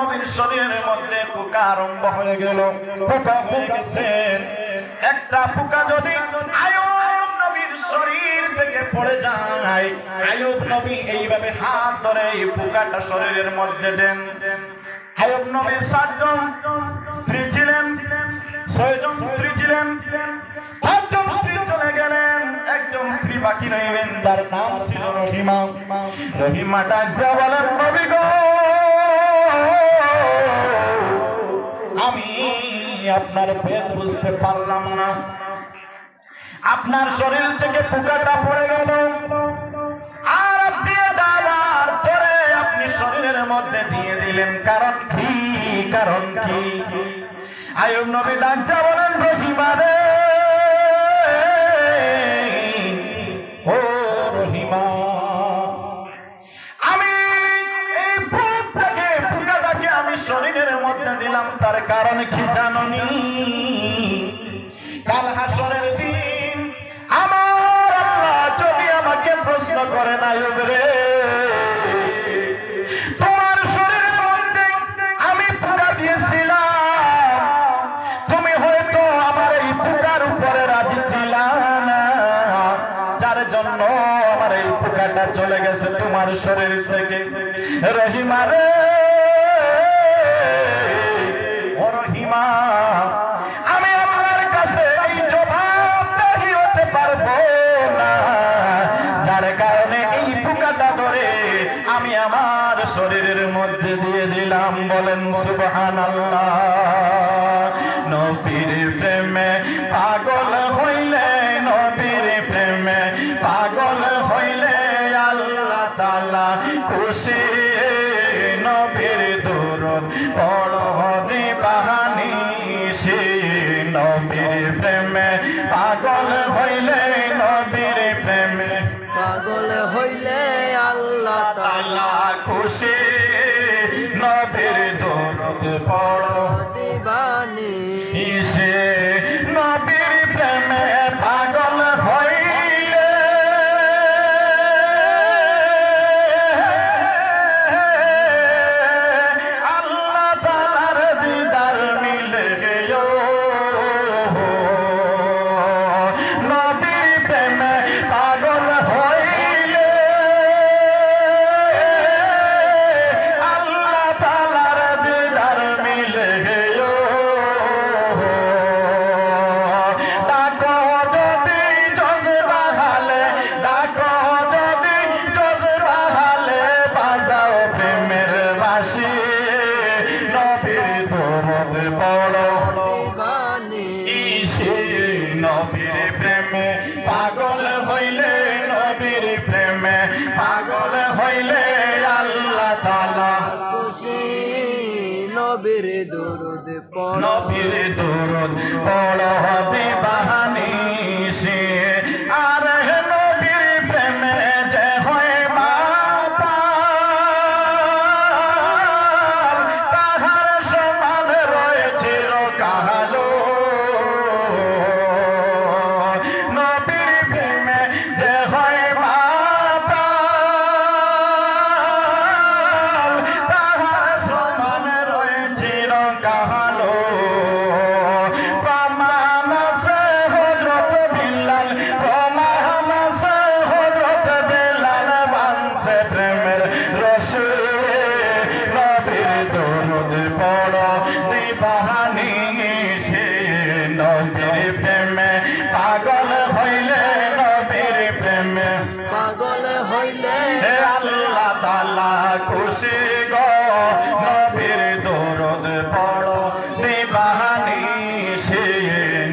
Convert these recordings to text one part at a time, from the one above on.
নবীর শরীরের মধ্যে পোকা আরম্ভ হয়ে গেল, পোকা হয়ে গেছে। একটা পোকা যদি আয়ুব নবীর শরীর থেকে পড়ে যায়, আয়ুব নবী এইভাবে হাত ধরে এই পোকাটা শরীরের মধ্যে দেন। আয়ুব নবীর 7 জন স্ত্রী ছিলেন, 6 জন স্ত্রী ছিলেন, 5 জন স্ত্রী চলে গেলেন, একজন স্ত্রী বাকি রইলেন, তার নাম ছিল রহিমা। রহিমা ডাক দিয়া বলেন, নবী গো, আমি আপনার ভেদ বুঝতে পারলাম না। আপনার শরীর থেকে পোকাটা পড়ে গেল, আর আপনি দাবার ধরে আপনি শরীরের মধ্যে দিয়ে দিলেন, কারণ কি? কারণ কি? আয়ুব নবী ডাক দিয়া বলেন, রহিমা রে, ও রহিমা, আমি এই পোকাটাকে আমি শরীরের মধ্যে দিলাম, তার কারণ কি জাননি? কাল হাসরের দিন আমার আল্লাহ যদি আমাকে প্রশ্ন করেন, আয়ুব রে, তোমার শরীরের মধ্যে আমি পোকা দিয়েছিলাম, তুমি হয়তো আমার এই পোকার উপরে রাজি ছিলা না, যার জন্য আমার এই পোকাটা চলে গেছে তোমার শরীর থেকে। রহিমা রে, ও রহিমা, আমি আপনার কাছে এই জবাবদাহি হতে পারবো না, যার কারণে এই পোকাটা ধরে আমি আমার শরীরের মধ্যে দিয়ে দিলাম। বলেন সুবহানাল্লাহ। নবীর প্রেমে পাগল হইলে, নবীর প্রেমে পাগল হইলে আল্লাহ তাআলা খুশি। নবীর দরুদ পড়ো দিবানিশি, নবীর প্রেমে পাগল হইলে, নবীর প্রেমে পাগল হইলে আল্লাহ তাআলা খুশি। নবীর দরুদ পড়ো দিবানিশি, নবীর প্রেমে পাগল হইলে আল্লাহ তাআলার দিদার মিলে গো। নবীর প্রেমে পাগল হইলে আল্লাহ তাআলার দিদার মিলে গো। ডাকো যদি জজবা হালে, ডাকো যদি জজবা হালে, বাজাও প্রেমের বাঁশি। নবীর দরুদ পড়ো দিবানিশি, নবীর প্রেমে পাগল হইলে, নবীর প্রেমে পাগল হইলে আল্লাহ তাআলা খুশি। নবীর দরুদ পড়ো, নবীর দরুদ পড়ো দিবানিশি। আর নবীর প্রেমে যে হয় মাতাল, তাহার সমান রয়েছে কালো। নবীর প্রেমে যে হয় মাতাল, তাহার সমান রয়েছে কালো। প্রমাণ আছে হযরত বিল্লাল, প্রমাণ আছে হযরত বিল্লাল, মানছে প্রেমের রশি। নবীর দরুদ পড়ো দিবানিশি, নবীর প্রেমে পাগল হইলে, নবীর প্রেমে পাগল হইলে আল্লাহ তাআলা খুশি গো। নবীর দরুদ পড়ো দিবানিশি,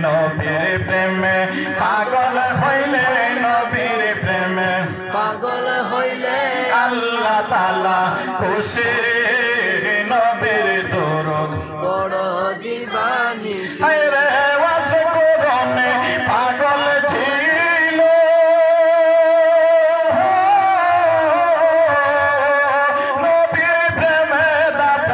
নবীর প্রেমে পাগল হইলে, নবীর প্রেমে পাগল হইলে আল্লাহ তাআলা খুশি। নবীর দরুদ বড় দিবানিশি, হায়রে ওয়াসে কোরআনে পাগল ছিল, নবীর প্রেমে দাঁত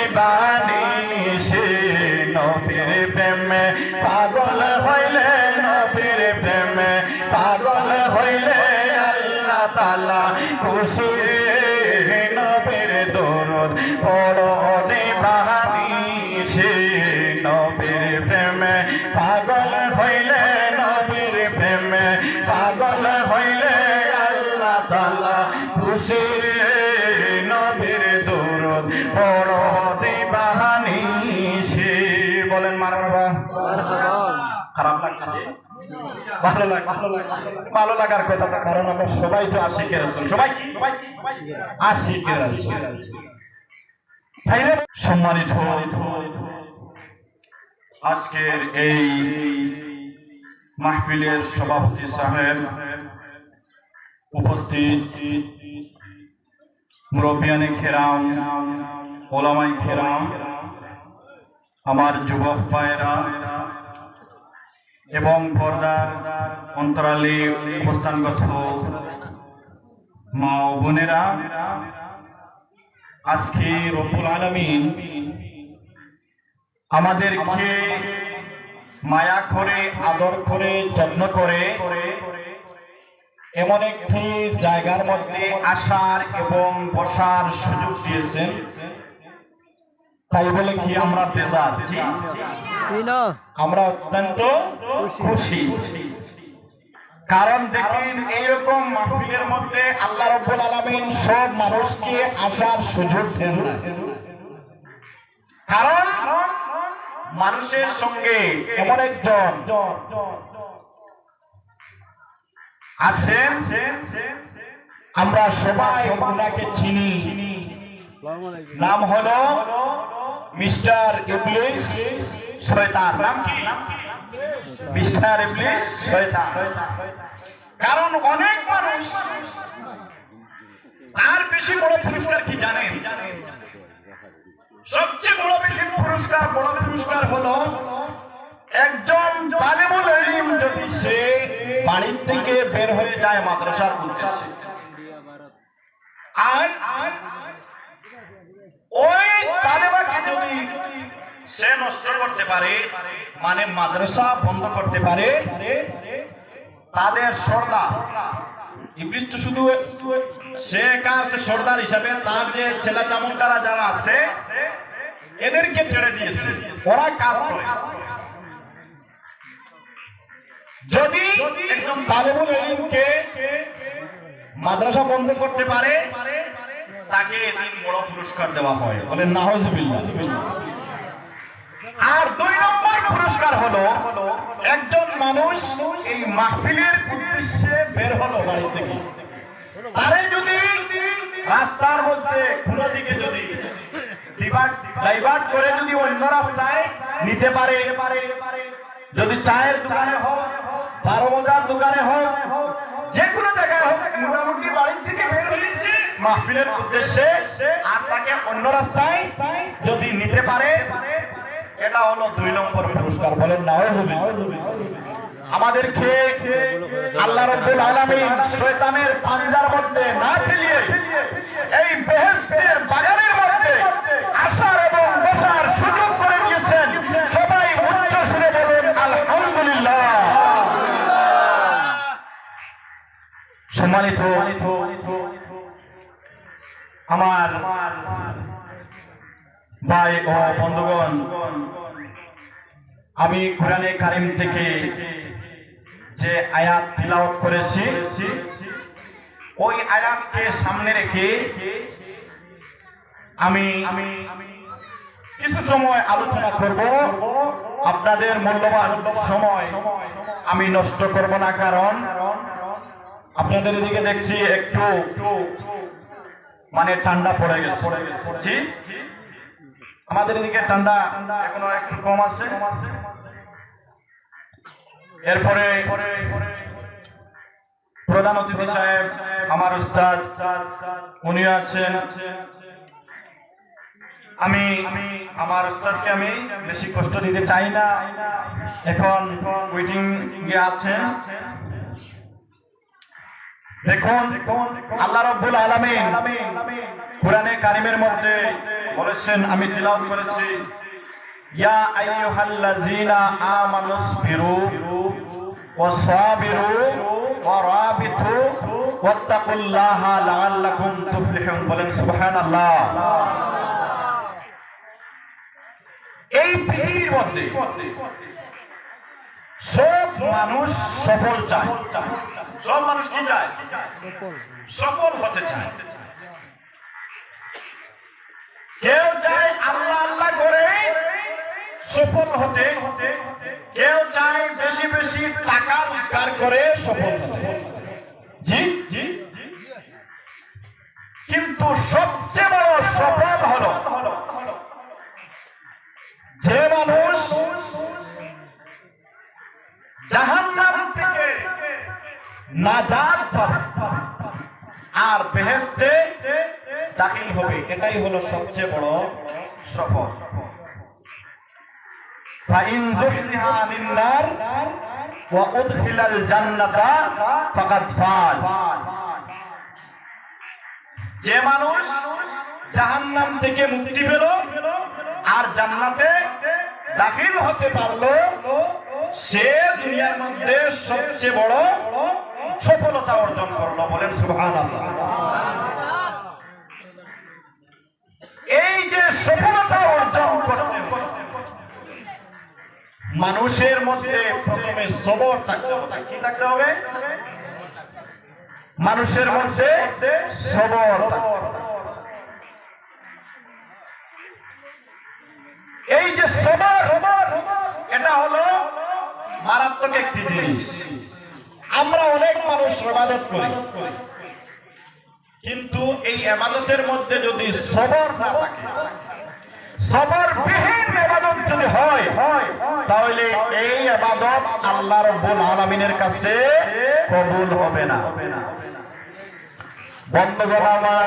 দিবানিশি নবীর প্রেমে পাগল হইলে নবীর প্রেমে পাগল হইলে আল্লাহ তাআলা খুশি নবীর দরুদ পড়ো দিবানিশি নবীর প্রেমে পাগল হইলে নবীর প্রেমে পাগল হইলে আল্লাহ তাআলা খুশি নবীর দরুদ পড়ো দিবানিশি বলেন মারহাবা খারাপ লাগছে ভালো লাগে ভালো লাগার কথা কারণ আমরা সবাই তো আশিকের রাসূল সবাই আশিকের রাসূল তাইলে সম্মানিত আজকের এই মাহফিলের সভাপতি সাহেব উপস্থিত মুরব্বিয়ানে কেরাম ওলামায়ে কেরাম আমার যুবক ভাইরা এবং পর্দার অন্তরালে অবস্থানগত মা ও বোনেরা আজকে রব্বুল আলামিন আমাদেরকে মায়া করে আদর করে যত্ন করে এমন একটি জায়গার মধ্যে আসার এবং বসার সুযোগ দিয়েছেন তাই বলে কি আমরা বেজার আমরা অত্যন্ত খুশি কারণ দেখেন এইরকম মাহফিলের মধ্যে আল্লাহ রাব্বুল আলামিন সব মানুষকে আসার সুযোগ দেন না কারণ মানুষের সঙ্গে এমন একজন আছেন আমরা সবাই ওনাকে চিনি নাম হলো মিস্টার ইবলিস শয়তান নাম কি মিস্টার ইবলিস শয়তান কারণ অনেক মানুষ আর বেশি বড় পুরস্কার কি জানেন সবচেয়ে বড় বেশি বড় পুরস্কার হলো একজন তালেবুল ইলম যদি সে বাড়ি থেকে বের হয়ে যায় মাদ্রাসার উদ্দেশ্যে আর ওই তালেবাকে যদি সে নষ্ট করতে পারে মানে মাদ্রাসা বন্ধ করতে পারে তাদের সর্দার ইবলিস তো শুধু সে কাজ সর্দার হিসাবে তার যে ছেলে চামুন্ডারা যারা আছে এদেরকে ছেড়ে দিয়েছে ওরা কাজ করে যদি একদম তালেবুল ইলমকে মাদ্রাসা বন্ধ করতে পারে তাকে এদিন বড় পুরস্কার দেওয়া হয় বলে নাউজুবিল্লাহ আর 2 নম্বর পুরস্কার হলো একজন মানুষ এই মাহফিলের উদ্দেশ্যে বের হলো বাড়ি থেকে তারে যদি রাস্তার মধ্যে কোন দিকে যদি ডাইভার্ট করে যদি অন্য রাস্তায় নিতে পারে যদি চায়ের দোকানে হোক 12 মজার দোকানে হোক যে কোনো জায়গায় হোক মোটামুটি বাড়ি থেকে বের হয়েছে মাহফিলের উদ্দেশ্যে আর তাকে অন্য রাস্তায় যদি নিতে পারে এটা হলো 2 নম্বর পুরস্কার বলেন নাউজুবিল্লাহ আমাদেরকে আল্লাহ রাব্বুল আলামিন শয়তানের পাঞ্জার মধ্যে না ফেলিয়ে এই বেহেশতের বাগানের মধ্যে আসার এবং বসার সুযোগ করে দিয়েছেন সবাই উচ্চ সুরে বলুন আলহামদুলিল্লাহ সম্মানিত আমার ভাই ও বন্ধুগণ আমি কোরআনে কারীম থেকে যে আয়াত তিলাওয়াত করেছি ওই আয়াতকে সামনে রেখে আমি কিছু সময় আলোচনা করব আপনাদের মূল্যবান সময় আমি নষ্ট করব না কারণ আপনাদের এদিকে দেখছি একটু মানে ঠান্ডা পড়ে গেছে জি আমাদের এদিকে ঠান্ডা এখনো একটু কম আছে এরপরে প্রধান অতিথি সাহেব আমার উস্তাদ উনি আছেন আমি আমার উস্তাদকে আমি বেশি কষ্ট দিতে চাই না এখন ওয়েটিং এ আছেন দেখুন আল্লাহ রাব্বুল আলামিন কোরআনে কারীমের মধ্যে বলেছেন, আমি তিলাওয়াত করেছি, ইয়া আইয়ুহাল্লাযীনা আমানুসবিরু ওয়াসাবিরু ওয়ারাবিতু ওয়াত্তাকুল্লাহা লাআল্লাকুম তুফলিহুন। বলেন সুবহানাল্লাহ। এই পৃথিবীর মধ্যে সব মানুষ সফল চায়। সব মানুষ কি চায়? সফল হতে চায়। কেউ চায় আল্লাহ আল্লাহ করে সফল হতে, কেউ চায় বেশি বেশি টাকা রোজগার করে সফল হতে। জি জি। কিন্তু সবচেয়ে বড় সফল হলো যে মানুষ জাহান্নাম থেকে নাজাত পাবে আর বেহেশতে দাখিল হবে। এটাই হলো সবচেয়ে বড় সফল। ফাইন যুহজিহা আনিন নার ওয়া উদখিলাল জান্নাতা ফাকাদ ফাজ। যে মানুষ জাহান্নাম থেকে মুক্তি পেল আর জান্নাতে দাখিল হতে পারলো, সে দুনিয়ার মধ্যে সবচেয়ে বড় সফলতা অর্জন করলো। বলেন সুবহানাল্লাহ। এই যে সফলতা অর্জন করতে মানুষের মধ্যে প্রথমে সবর থাকতে হবে। কি থাকতে হবে? মানুষের মধ্যে সবর। এই যে সবর, এটা হলো মারাত্মক একটি জিনিস। আমরা অনেক মানুষ ইবাদত করি, কিন্তু এই ইবাদতের মধ্যে যদি সবর না থাকে, সবরবিহীন ইবাদত যদি হয়, তাহলে এই ইবাদত আল্লাহ রাব্বুল আলামিনের কাছে কবুল হবে না। বন্ধুগণ আমার,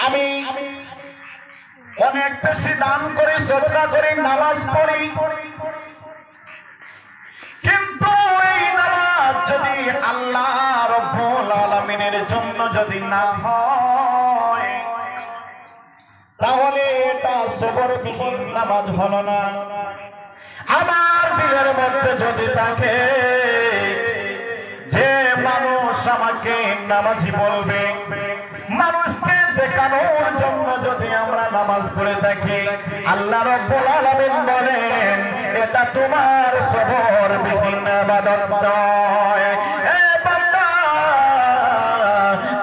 আমি অনেক বেশি দান করি, সদকা করি, নামাজ পড়ি, কিন্তু এই নামাজ যদি আল্লাহ রাব্বুল আলামিনের জন্য যদি না হয়, তাহলে এটা সবরবিহীন নামাজ হলো না। আমার দিলের মধ্যে যদি থাকে যে মানুষ আমাকে নামাজি বলবে, মানুষকে দেখানোর জন্য যদি আমরা নামাজ পড়ে থাকি, আল্লাহ রাব্বুল আলামিন বলেন এটা তোমার সবরবিহীন ইবাদত নয়। এ বান্দা,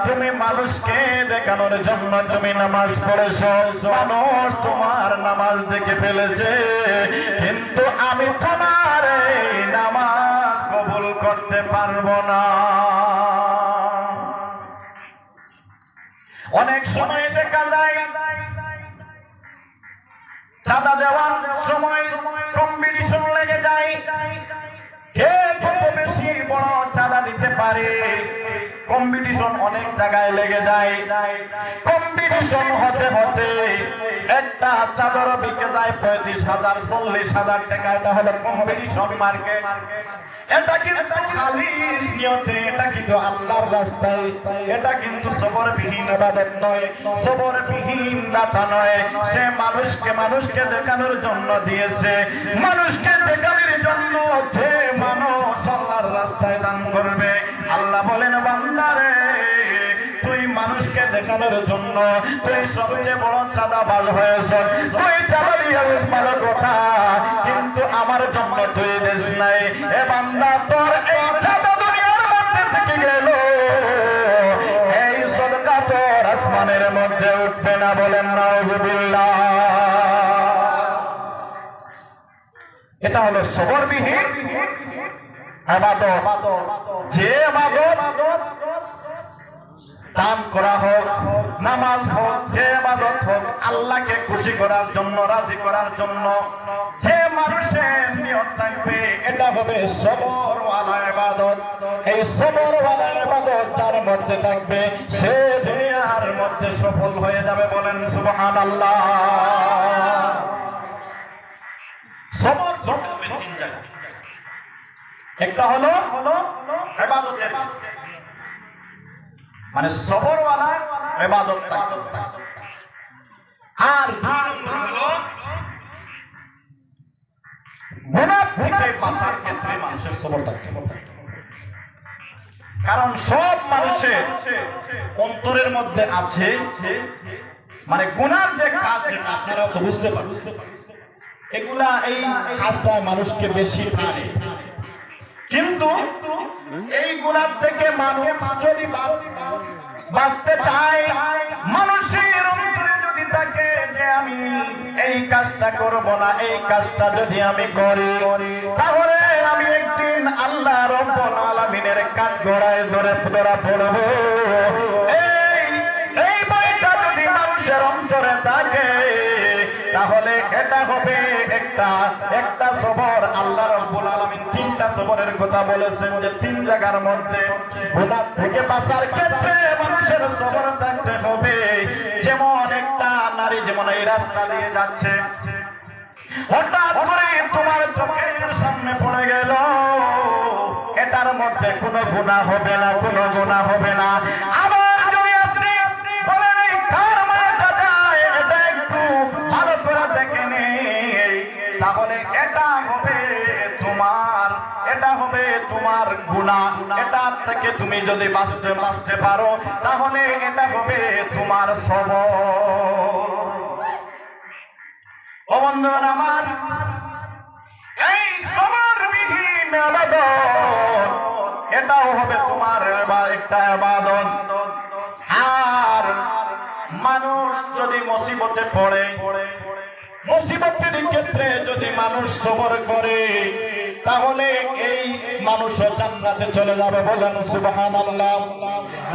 তুমি মানুষকে দেখানোর জন্য তুমি নামাজ পড়েছো, মানুষ তোমার নামাজ দেখে ফেলেছে, কিন্তু আমি তোমার এই নামাজ কবুল করতে পারবো না। অনেক সময় দেখা যায় চাঁদা দেওয়ার সময় কম্পিটিশন লেগে যায়, কে কত বেশি বড় চাঁদা দিতে পারে। কম্পিটিশন অনেক জায়গায় লেগে যায়। কম্পিটিশন হতে হতে একটা চাদর বিকে যায় 35,000 40,000 টাকা। এটা হলো কম্পিটিশন মার্কেট। এটা কিন্তু খালিস নিয়তে, এটা কিন্তু আল্লাহর রাস্তায়, এটা কিন্তু সবরবিহীন ইবাদত নয়, সবরবিহীন দাতা নয়। সে মানুষকে দেখানোর জন্য দিয়েছে। মানুষকে দেখানোর জন্য যে মানুষ আল্লাহর রাস্তায় দান করবে, আল্লাহ বলেন বান্দারে, তুই মানুষকে দেখানোর জন্য তুই সবচেয়ে বড় চাঁদাবাজ হয়েছ। তুই চাঁদা দিয়েছিস ভালো কথা, কিন্তু আমার জন্য তুই দেশ নাই। এ বান্দা, তোর এই চাঁদা দুনিয়ার মধ্যে থেকে গেল, এই সদকা তোর আসমানের মধ্যে উঠবে না। বলেন নাউযুবিল্লাহ। এটা হলো সবরবিহীন ইবাদত। যে ইবাদত দান করা হোক, নামাজ হোক, যে ইবাদত হোক, আল্লাহকে খুশি করার জন্য, রাজি করার জন্য যে মানুষের নিয়ত থাকবে, এটা হবে সবরওয়ালা ইবাদত। এই সবরওয়ালা ইবাদত তার মধ্যে থাকবে, সে দুনিয়ার মধ্যে সফল হয়ে যাবে। বলেন সুবহানাল্লাহ। সবর হবে তিন জায়গায়। একটা হলো ইবাদতের, মানে সবরওয়ালা ইবাদতটা করতে হবে। আর দুই নম্বর হলো গুনাহ থেকে বাঁচার ক্ষেত্রে মানুষের সবর থাকতে হবে। কারণ সব মানুষের অন্তরের মধ্যে আছে মানে গুনার যে কাজ যেটা আপনারা তো বুঝতে পারবেন, এগুলা এই কাজটা মানুষকে বেশি টানে। কিন্তু এই গুনার থেকে মানুষ যদি বাঁচতে চায়, মানুষের অন্তরে যদি থাকে যে আমি এই কাজটা করব না, এই কাজটা যদি আমি করি তাহলে আমি একদিন আল্লাহ রাব্বুল আলামিনের কাঠগড়ায় ধরা পড়ব। এই বইটা যদি মানুষের অন্তরে থাকে তাহলে এটা হবে একটা সবর। আল্লাহ রাব্বুল আলামিন তিনটা সবরের কথা বলেছেন যে তিন জায়গার মধ্যে গুনাহ থেকে বাঁচার ক্ষেত্রে মানুষের সবর থাকতে হবে। যেমন একটা নারী যেমন এই রাস্তা দিয়ে যাচ্ছে, হঠাৎ করে তোমার চোখের সামনে পড়ে গেল, এটার মধ্যে কোনো গুনাহ হবে না, কোনো গুনাহ হবে না। আবার যদি আপনি বলেন এই কার মাথা যায় এটা একটু ভালো করে দেখে নেই, তাহলে এটা হবে তোমার গুনাহ। এটা থেকে তুমি যদি বাঁচতে পারো তাহলে এটা হবে তোমার সবর। ও বন্ধুরা আমার, এই সবরবিহীন ইবাদত এটাও হবে তোমার একটা ইবাদত। আর মানুষ যদি মুসিবতে পড়ে, মুসিবতের ক্ষেত্রে যদি মানুষ সবর করে তাহলে এই মানুষ জান্নাতে চলে যাবে, বলেন সুবহানাল্লাহ।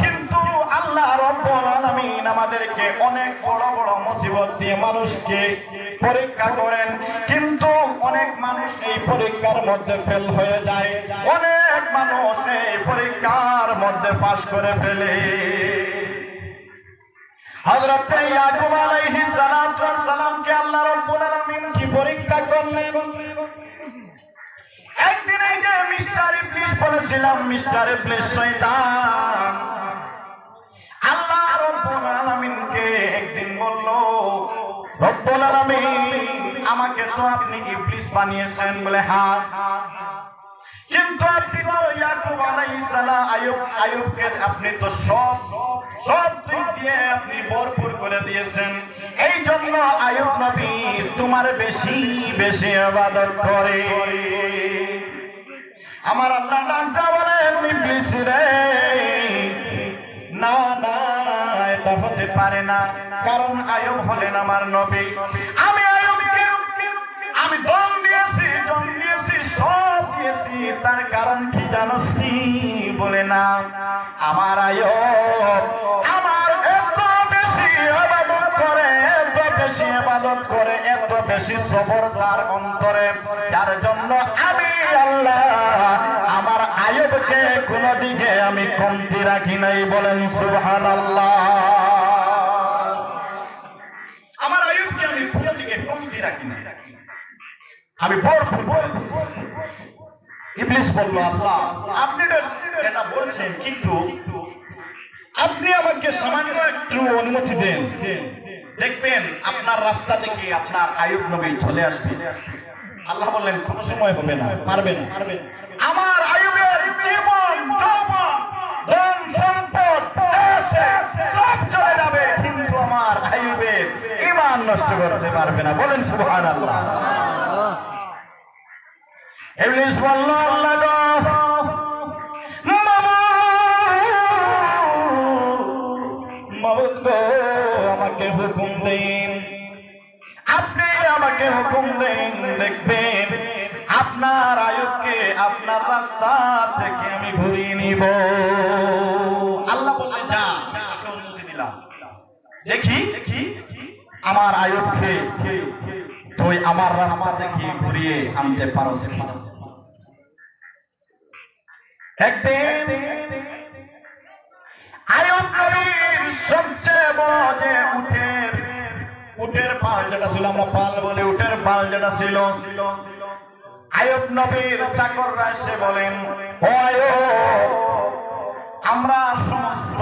কিন্তু আল্লাহ রাব্বুল আলামিন আমাদেরকে অনেক বড় বড় মুসিবত দিয়ে মানুষকে পরীক্ষা করেন, কিন্তু অনেক মানুষ এই পরীক্ষার মধ্যে ফেল হয়ে যায়, অনেক মানুষ এই পরীক্ষার মধ্যে পাস করে ফেলে। হযরত ইয়াকুব আলাইহিস সালামকে আল্লাহ রাব্বুল আলামিন কি পরীক্ষা করলেন? একদিন এই যে মিস্টার ইবলিস বলেছিলাম, মিস্টার ইবলিস শয়তান আল্লাহ রাব্বুল আলামিনকে একদিন বলল, রব্বুল আলামিন আমাকে তো আপনি ইবলিস বানিয়েছেন, বলে হ্যাঁ, কিন্তু আপনি তো ইয়াকুব আলাইহিস সালাম আইয়ুবকে আপনি তো সব দিক দিয়ে আপনি ভরপুর করে দিয়েছেন, এই জন্য আইয়ুব নবী তোমার বেশি বেশি ইবাদত করে। আমার আল্লাহ ডাকতে বলেন, ইবলিস রে, না না এটা হতে পারে না, কারণ আইয়ুব হলেন আমার নবী। আমি আইয়ুবকে আমি দম দিয়েছি, সব দিয়েছি, তার কারণ কি জানোস নি? বলে না, আমার আইয়ুব আমার এত বেশি ইবাদত করে, এত বেশি ইবাদত করে, এত বেশি সবর তার অন্তরে, যার জন্য আমি আল্লাহ আমার আইয়ুবকে কোনো দিকে আমি কমতি রাখি নাই, বলেন সুবহানাল্লাহ। আমার আইয়ুবকে আমি কোনো দিকে কমতি রাখি নাই, আমি ভরপুর করে দিয়েছি। ইবলিস বলল, আল্লাহ আপনি এটা বলছেন, কিন্তু আপনি আমাকে সামান্য একটু অনুমতি দেন, দেখবেন আপনার রাস্তা থেকে আপনার আইয়ুব নবী চলে আসবে। আল্লাহ বললেন, কোন সময় হবে না, পারবে না। আমার আইয়ুবের জীবন যৌবন ধন সম্পদ সব চলে যাবে, কিন্তু আমার আইয়ুবের ঈমান নষ্ট করতে পারবে না, বলেন সুবহানাল্লাহ। ইবলিস বলল, আল্লাহ গো, মাবুদ গো, আমাকে হুকুম দেন, আপনি আমাকে হুকুম দেন, দেখবেন আপনার আইয়ুবকে আপনার রাস্তা থেকে আমি ঘুরিয়ে নিব। আল্লাহ বললেন, যা, অনুমতি দিলাম, দেখি আমার আইয়ুবকে তুই আমার রাস্তা থেকে ঘুরিয়ে আনতে পারোস কি। একদিন আইয়ুব নবীর সবচেয়ে বড় যে উটের পাল যেটা ছিল, আমরা পাল বলি, উটের পাল যেটা ছিল, আইয়ুব নবীর চাকররা এসে বলেন, ও আইয়ুব, আমরা সমস্ত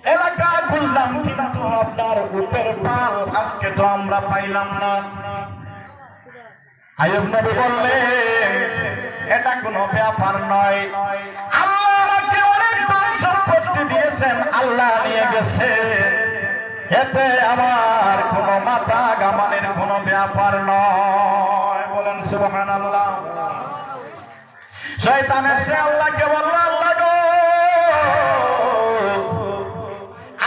এলাকা খুঁজলাম, কিন্তু আপনার উটের পাল আজকে তো আমরা পাইলাম না। আইয়ুব নবী বললেন, এটা কোনো ব্যাপার নয়, আল্লাহ আমাকে অনেক ধন সম্পত্তি দিয়েছেন, আল্লাহ নিয়ে গেছে, এতে আমার কোনো মাথা গামানের কোনো ব্যাপার নয়। বলেন সুবহানাল্লাহ। শয়তান এসে আল্লাহকে বলল, আল্লাহ গো,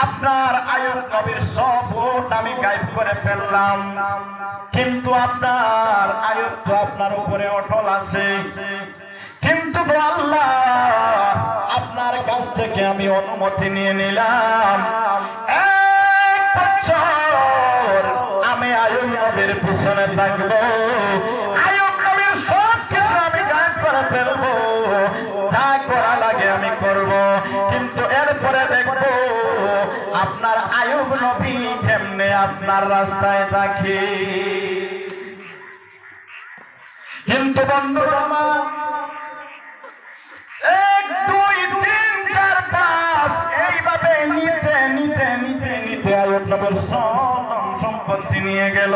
আপনার আইয়ুব নবীর সব উট আমি গায়েব করে ফেললাম, কিন্তু আপনার আইয়ুব তো আপনার উপরে অটল আছে, কিন্তু আল্লাহ আপনার কাছ থেকে আমি অনুমতি নিয়ে নিলাম, 1 বছর আমি আইয়ুব নবীর পিছনে থাকবো, আইয়ুব নবীর সব কিছু আমি গায়েব করে ফেলবো, যা করা লাগে আমি করব, কিন্তু এরপরে দেখবো আপনার আইয়ুব নবী কেমনে আপনার রাস্তায় থাকে। কিন্তু বন্ধুরা আমার, 1 2 3 4 5 এইভাবে নিতে নিতে নিতে নিতে আইয়ুব নবীর সব সম্পত্তি নিয়ে গেল।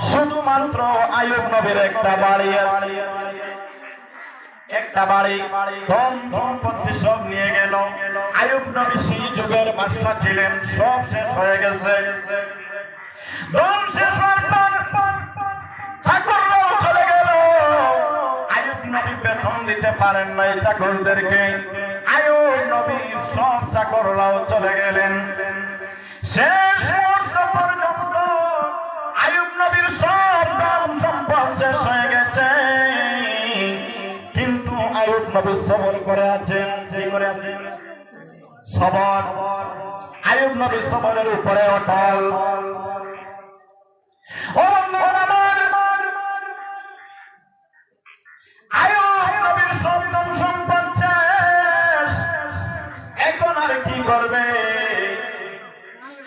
শুধুমাত্র আইয়ুব নবীর একটা বাড়ি আছে, একটা বাড়ি, ধন সম্পত্তি সব নিয়ে গেল। আইয়ুব নবী সেই যুগের বাদশা ছিলেন, সব শেষ হয়ে গেছে। ধন শেষ হওয়ার পর চাকররাও চলে গেল। আইয়ুব নবী বেতন দিতে পারেন নাই চাকরদেরকে, আইয়ুব নবীর সব চাকররাও চলে গেলেন। শেষ মুহূর্ত পর্যন্ত আইয়ুব নবীর সব ধন সম্পদ শেষ হয়ে গেছে, কিন্তু আইয়ুব নবী সবর করে আছেন। কি করে আছেন? সবর। আইয়ুব নবী সবরের উপরে অটল। ও বন্ধুরা আমার, আইয়ুব নবীর সব ধন সম্পদ শেষ, এখন আর কি করবে?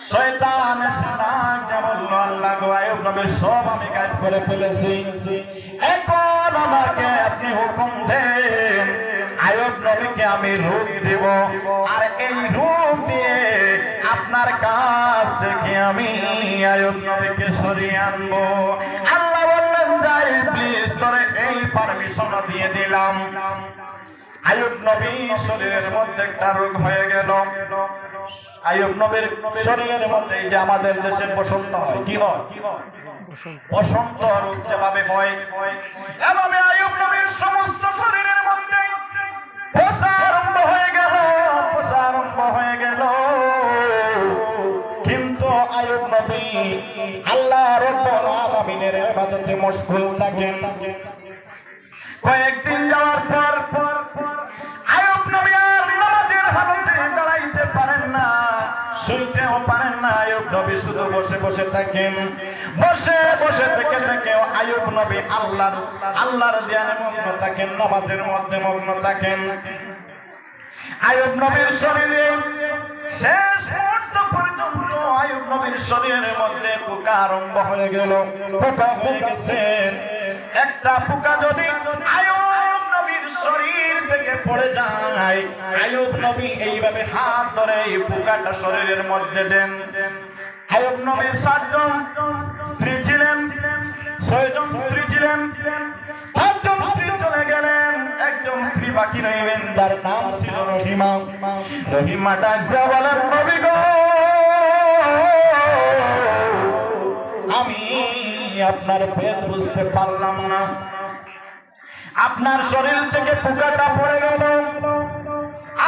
শয়তান এসে ডাক দিয়ে বলল, আল্লাহ গো, আইয়ুব নবীর সব আমি গায়েব করে ফেলেছি, এখন আমাকে আপনি হুকুম দেন, আইয়ুব নবীকে আমি রূপ দেব, আর এই রূপ দিয়ে আপনার কাছ থেকে আমি আইয়ুব নবীকে সরিয়ে আনবো। আল্লাহ বললেন, যাই প্লিজ, তোরে এই পারমিশন দিয়ে দিলাম। আইয়ুব নবীর শরীরের মধ্যে একটা রোগ হয়ে গেল। আইয়ুব নবীর শরীরের মধ্যে যে আমাদের দেশে বসন্ত হয়, কি হয়? বসন্ত রোগ যেভাবে হয়, এভাবে আইয়ুব নবীর সমস্ত শরীরের মধ্যে পোষা আরম্ভ হয়ে গেল, পোষা আরম্ভ হয়ে গেল। কিন্তু আইয়ুব নবী আল্লাহ রাব্বুল আলামিনের ইবাদতে মশগুল থাকেন। কয়েকদিন যাওয়ার পর আইয়ুব নবী আর নামাজের হালতে দাঁড়াইতে পারেন না, শুইতেও পারেন না। আইয়ুব নবী শুধু বসে বসে থাকেন। বসে বসে থেকে থেকে আইয়ুব নবী আল্লাহর ধ্যানে মগ্ন থাকেন, নামাজের মধ্যে মগ্ন থাকেন। আইয়ুব নবীর শরীরে শেষ মুহূর্ত পর্যন্ত আইয়ুব নবীর শরীরের মধ্যে পোকা আরম্ভ হয়ে গেল, পোকা হয়ে গেছেন। একটা পোকা যদি আইয়ুব নবীর শরীর থেকে পড়ে যায়, আইয়ুব নবী এইভাবে হাত ধরে এই পোকাটা শরীরের মধ্যে দেন। আইয়ুব নবীর 7 জন স্ত্রী ছিলেন, 6 জন স্ত্রী ছিলেন, 5 জন স্ত্রী চলে গেলেন, একজন স্ত্রী বাকি রইলেন, তার নাম ছিল রহিমা। রহিমা ডাক দিয়া বলেন, নবী গো, আমি আপনার ভেদ বুঝতে পারলাম না, আপনার শরীর থেকে পোকাটা পড়ে গেল,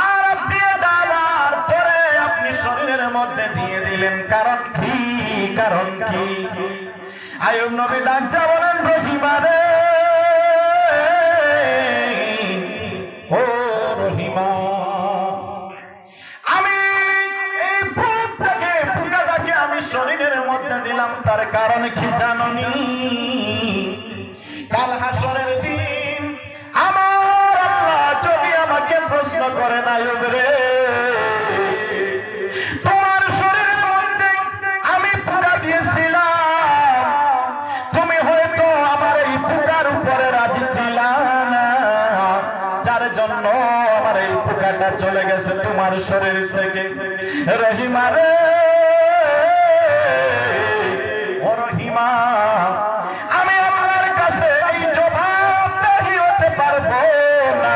আর আপনি দাবার ধরে আপনি শরীরের মধ্যে দিয়ে দিলেন, কারণ কি? কারণ কি? আইয়ুব নবী ডাক দিয়া বলেন, রহিমা রে, ও রহিমা, আমি এই পোকাটাকে আমি শরীরের মধ্যে দিলাম, তার কারণ কি জাননি? কাল হাসরের দিন আমার আল্লাহ যদি আমাকে প্রশ্ন করেন, আইয়ুব রে, তোমার শরীরের মধ্যে আমি পোকা দিয়েছিলাম, তুমি হয়তো আমার এই পোকার উপরে রাজি ছিল না, যার জন্য আমার এই পোকা পোকাটা চলে গেছে তোমার শরীর থেকে। রহিমা রে, ও রহিমা, আমি আল্লাহর কাছে এই জবাবদাহি হতে পারবো না,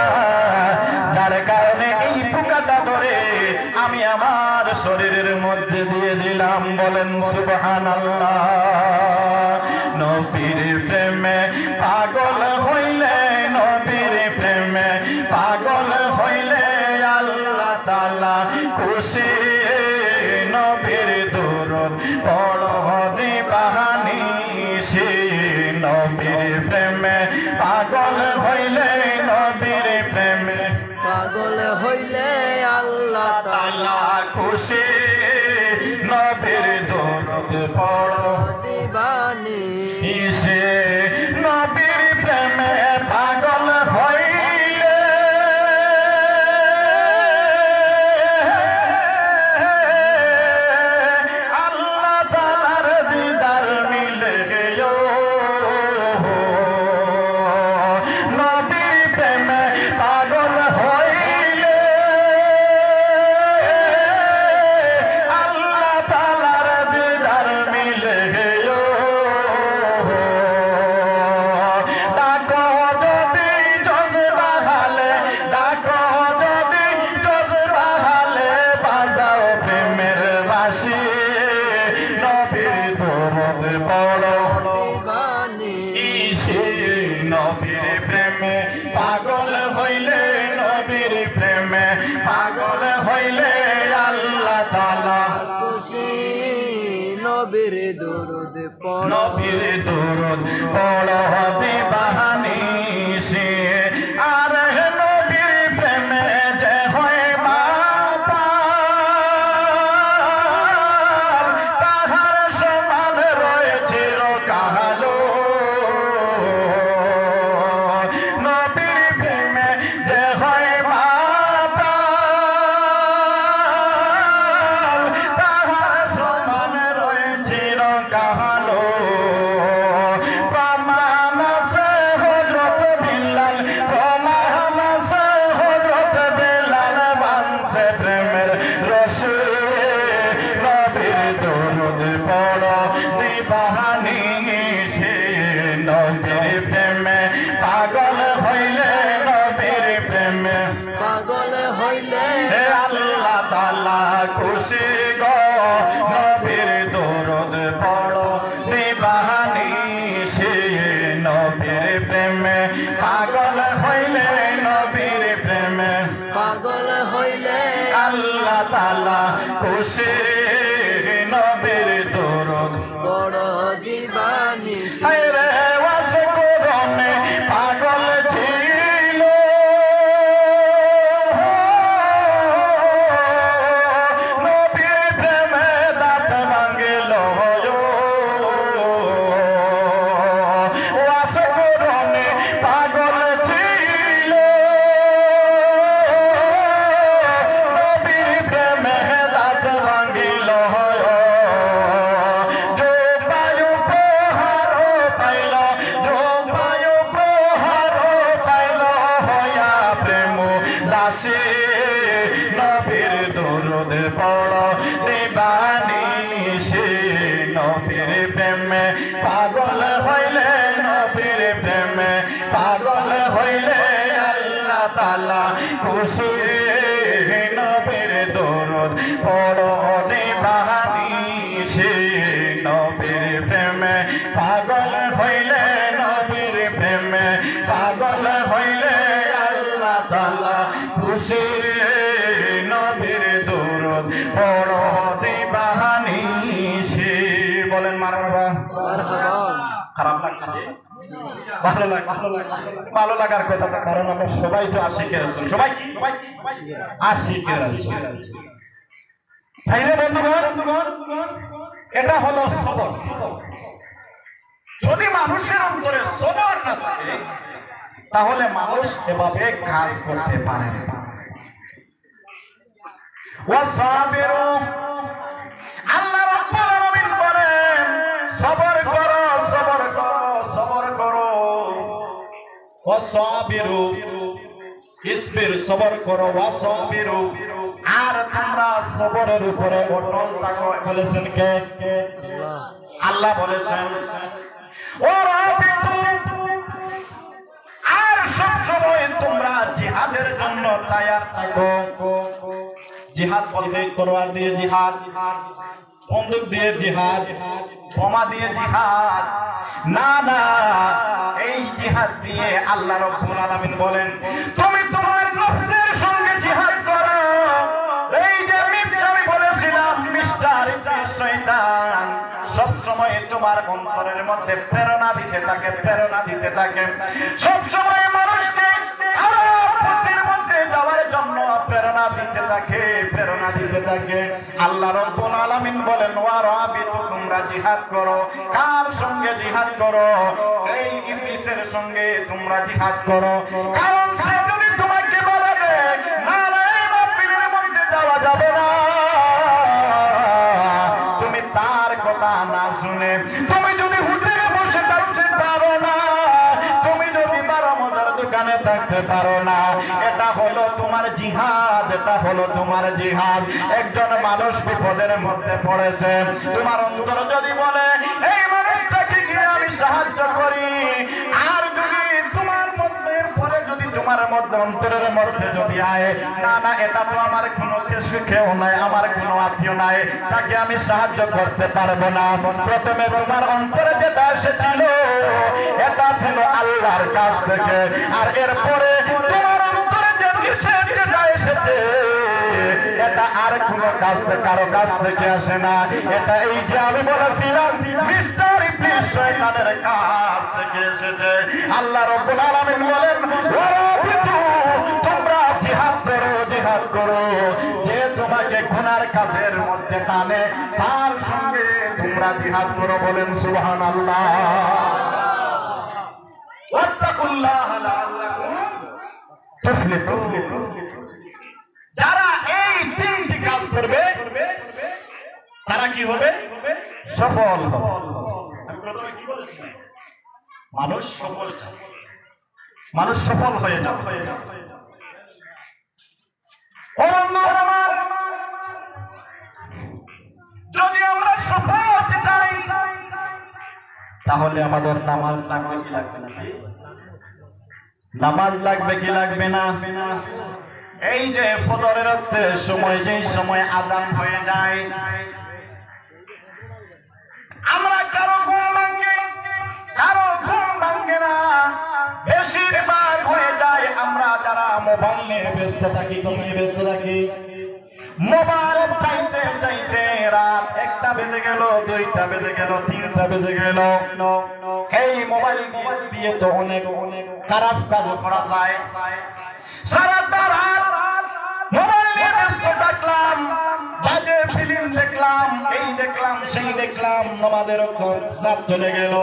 যার কারণে এই পোকাটা ধরে আমি আমার শরীরের মধ্যে দিয়ে দিলাম। বলেন সুবহানাল্লাহ। নবীর প্রেমে পাগল হইলে, নবীর প্রেমে পাগল হইলে আল্লাহ তাআলা খুশি। নবীর দরুদ পড়ো দিবানিশি, নবীর প্রেমে পাগল হইলে, নবীর প্রেমে পাগল হইলে আল্লাহ তাআলা খুশি। নবীর দরুদ পড়ো দিবানিশি, নবীর প্রেমে পাগল হইলে আল্লাহ তাআলার দিদার মিলে গো। নবীর প্রেমে পাগল হইলে আল্লাহ তাআলার দিদার মিলে গো। ডাকো যদি জজবা হালে, ডাকো যদি জজবা হালে, বাজাও প্রেমের বাঁশি। নবীর দরুদ পড়ো দিবানিশি, নবীর প্রেমে পাগল হইলে, নবীর প্রেমে পাগল হইলে আল্লাহ তাআলা খুশি। নবীর দরুদ পড়ো নবীর দরুদ পড়ো দিবানিশি। আর নবীর প্রেমে যে হয় মাতাল, তাহার সমান রয়েছে কালো। নবীর প্রেমে যে হয় মাতাল, তাহার সমান রয়েছে কালো। প্রমাণ আছে হযরত বিল্লাল, প্রমাণ আছে হযরত বিল্লাল, মানছে প্রেমের রশি। নবীর দরুদ পড়ো দিবানিশি, নবীর প্রেমে পাগল হইলে, নবীর প্রেমে পাগল হইলে হে আল্লাহ তাআলা খুশি গো। নবীর দরুদ পড়ো দিবানিশি, নবীর প্রেমে পাগল হইলে, নবীর প্রেমে পাগল হইলে আল্লাহ তাআলা খুশি। নবীর দরুদ বড় দিবানিশি, হায়রে ওয়াসে কোরআনে পাগল ছিল, নবীর প্রেমে দাঁত ভাঙিল। ওয়াসে কোরআনে পাগল ছিল, নবীর প্রেমে দাঁত ভাঙিল। নবীর দরুদ পড়ো দিবানিশি, নবীর প্রেমে পাগল হইলে, নবীর প্রেমে পাগল হইলে আল্লাহ তাআলা খুশি। নবীর দরুদ পড়ো দিবানিশি, নবীর প্রেমে পাগল হইলে, নবীর প্রেমে পাগল হইলে আল্লাহ তাআলা খুশি। নবীর দরুদ পড়ো দিবানিশি। বলেন মারহাবা। মারহাবা। খারাপ লাগছে যে? ভালো লাগে, ভালো লাগার কথা, কারণ আমরা সবাই তো আশিকের রাসূল, সবাই আশিকের রাসূল। তাইলে বন্ধুগণ, এটা হলো সবর। যদি মানুষের অন্তরে সবর না থাকে, তাহলে মানুষ এভাবে কাজ করতে পারে না। ওয়াসাবিরু, আল্লাহ রাব্বুল আলামিন বলেন সবর করো, সবর করো, সবর করো। ওয়াসাবিরু, ইসবির সবর করো ওয়াসাবিরু আর তোমরা সবরের উপরে অটল থাকো বলেছেন কে? আল্লাহ বলেছেন ও রাবিতু আর সব সময় তোমরা জিহাদের জন্য তৈয়ার থাকো। জিহাদ বলতে তরোয়ার দিয়ে জিহাদ, বন্দুক দিয়ে জিহাদ, বোমা দিয়ে জিহাদ না, না, এই জিহাদ দিয়ে আল্লাহ রাব্বুল আলামিন বলেন তুমি তোমার নফসের সঙ্গে জিহাদ করো। এই যে আমি বলেছিলাম মিস্টার ইবলিস শয়তান সব সময় তোমার অন্তরের মধ্যে প্রেরণা দিতে থাকে, সব সময় মানুষকে খারাপ পথের মধ্যে যাওয়ার জন্য প্রেরণা দিতে থাকে। আল্লাহ রাব্বুল আলামিন বলেন ওয়া রাবিতু তোমরা জিহাদ করো। কার সঙ্গে জিহাদ করো? এই ইবলিসের সঙ্গে তোমরা জিহাদ করো। কারণ সে যদি তোমাকে বলে দেয় না এই মাহফিলের মধ্যে যাওয়া যাবে না, তুমি তার কথা না শুনে তুমি যদি হোটেলে বসে থাকতে পারো না, তুমি যদি 12 মজার দোকানে থাকতে পারো না, এটা হলো তোমার জিহাদ, এটা হলো তোমার জিহাদ। একজন মানুষ বিপদের মধ্যে পড়েছে, তোমার অন্তর যদি বলে এই মানুষটাকে গিয়ে আমি সাহায্য করি, আর যদি তোমার মধ্যে পরে যদি তোমার মধ্যে অন্তরের মধ্যে যদি আয় না, না, এটা তো আমার কোনো কেউ নাই, আমার কোনো আত্মীয় নাই, তাকে আমি সাহায্য করতে পারবো না। প্রথমে তোমার অন্তরে যেটা এসেছিল এটা ছিল আল্লাহর কাছ থেকে, আর এরপরে তোমার অন্তরে যে যেটা এসেছে এটা আর কোনো কারো কাছ থেকে আসে না। এটা এই যে আমি বলেছিলাম মিস্টার ইবলিস শয়তানের কাছ থেকে এসেছে। আল্লাহ রাব্বুল আলামিন বলেন তোমরা জিহাদ করো, যে তোমাকে গুনার কাজের মধ্যে টানে তার সঙ্গে তোমরা জিহাদ করো। বলেন সুবহানাল্লাহ। ওয়াত্তাকুল্লাহ লাআল্লাকুম তুফলিহুন। যারা এই তিনটি কাজ করবে তারা কি হবে? সফল হবে। আমি প্রথমে কি বলেছিলাম? মানুষ সফল হয়ে যাবে। যদি আমরা সফল হতে চাই তাহলে আমাদের নামাজ লাগবে কি লাগবে না? নামাজ লাগবে কি লাগবে না? এই যে ফজরের সময় যেই সময় আযান হয়ে যায়, আমরা কারো ঘুম ভাঙে না, বেশিরভাগ হয়ে যায় আমরা যারা মোবাইল নিয়ে ব্যস্ত থাকি, মোবাইল চাইতে রাত 1টা বেজে গেল, 2টা বেজে গেল, 3টা বেজে গেল। এই মোবাইল দিয়ে তো অনেক খারাপ কাজ করা যায়। সারাটা রাত মোবাইল নিয়ে ব্যস্ত থাকলাম, বাজে ফিল্ম দেখলাম, এই দেখলাম সেই দেখলাম, আমাদের রাত চলে গেল।